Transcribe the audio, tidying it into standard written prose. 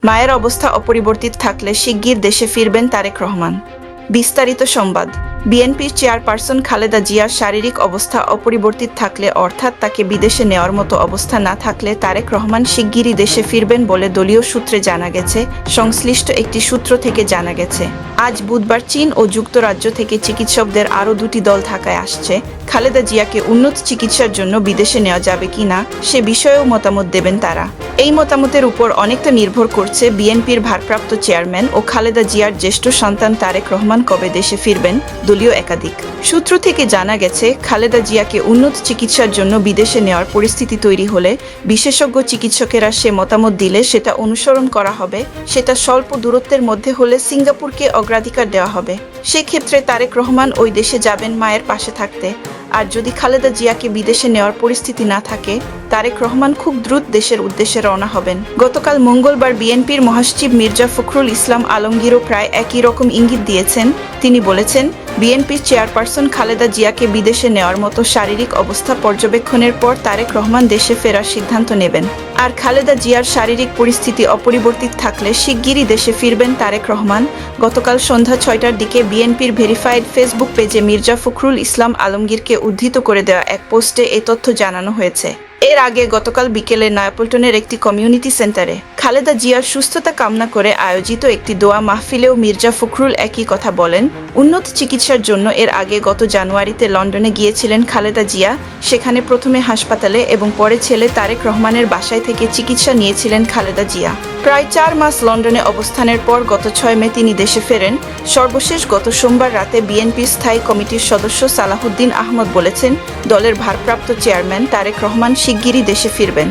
মায়ের অবস্থা অপরিবর্তিত থাকলে শিগগির দেশে ফিরবেন তারেক রহমান। বিস্তারিত সংবাদ। বিএনপির চেয়ারপারসন খালেদা জিয়ার শারীরিক অবস্থা অপরিবর্তিত থাকলে অর্থাৎ তাকে বিদেশে নেওয়ার মতো অবস্থা না থাকলে তারেক রহমান শিগগিরই দেশে ফিরবেন বলে দলীয় সূত্রে জানা গেছে। সংশ্লিষ্ট একটি সূত্র থেকে জানা গেছে, আজ বুধবার চীন ও যুক্তরাজ্য থেকে চিকিৎসকদের আরও দুটি দল ঢাকায় আসছে। খালেদা জিয়াকে উন্নত চিকিৎসার জন্য বিদেশে নেওয়া যাবে কিনা সে বিষয়েও মতামত দেবেন তারা। এই মতামতের উপর অনেকটা নির্ভর করছে বিএনপির ভারপ্রাপ্ত চেয়ারম্যান ও খালেদা জিয়ার জ্যেষ্ঠ সন্তান তারেক রহমান কবে দেশে ফিরবেন। দলীয় একাধিক সূত্র থেকে জানা গেছে, খালেদা জিয়াকে উন্নত চিকিৎসার জন্য বিদেশে নেওয়ার পরিস্থিতি তৈরি হলে বিশেষজ্ঞ চিকিৎসকেরা সে মতামত দিলে সেটা অনুসরণ করা হবে। সেটা স্বল্প দূরত্বের মধ্যে হলে সিঙ্গাপুরকে অগ্রাধিকার দেওয়া হবে। সেক্ষেত্রে তারেক রহমান ওই দেশে যাবেন মায়ের পাশে থাকতে। আর যদি খালেদা জিয়াকে বিদেশে নেওয়ার পরিস্থিতি না থাকে, তারেক রহমান খুব দ্রুত দেশের উদ্দেশ্যে রওনা হবেন। গতকাল মঙ্গলবার বিএনপির মহাসচিব মির্জা ফখরুল ইসলাম আলমগীরও প্রায় একই রকম ইঙ্গিত দিয়েছেন। তিনি বলেছেন, বিএনপির চেয়ারপারসন খালেদা জিয়াকে বিদেশে নেওয়ার মতো শারীরিক অবস্থা পর্যবেক্ষণের পর তারেক রহমান দেশে ফেরার সিদ্ধান্ত নেবেন। আর খালেদা জিয়ার শারীরিক পরিস্থিতি অপরিবর্তিত থাকলে শিগগিরই দেশে ফিরবেন তারেক রহমান। গতকাল সন্ধ্যা 6টার দিকে বিএনপির ভেরিফাইড ফেসবুক পেজে মির্জা ফখরুল ইসলাম আলমগীরকে উদ্ধৃত করে দেওয়া এক পোস্টে এ তথ্য জানানো হয়েছে। এর আগে গতকাল বিকেলে নয়াপল্টনের একটি কমিউনিটি সেন্টারে খালেদা জিয়ার সুস্থতা কামনা করে আয়োজিত একটি দোয়া মাহফিলেও মির্জা ফখরুল একই কথা বলেন। উন্নত চিকিৎসার জন্য এর আগে গত জানুয়ারিতে লন্ডনে গিয়েছিলেন খালেদা জিয়া। সেখানে প্রথমে হাসপাতালে এবং পরে ছেলে তারেক রহমানের বাসায় থেকে চিকিৎসা নিয়েছিলেন খালেদা জিয়া। প্রায় 4 মাস লন্ডনে অবস্থানের পর গত 6 মে তিনি দেশে ফেরেন। সর্বশেষ গত সোমবার রাতে বিএনপির স্থায়ী কমিটির সদস্য সালাহুদ্দিন আহমদ বলেছেন, দলের ভারপ্রাপ্ত চেয়ারম্যান তারেক রহমান শিগগিরই দেশে ফিরবেন।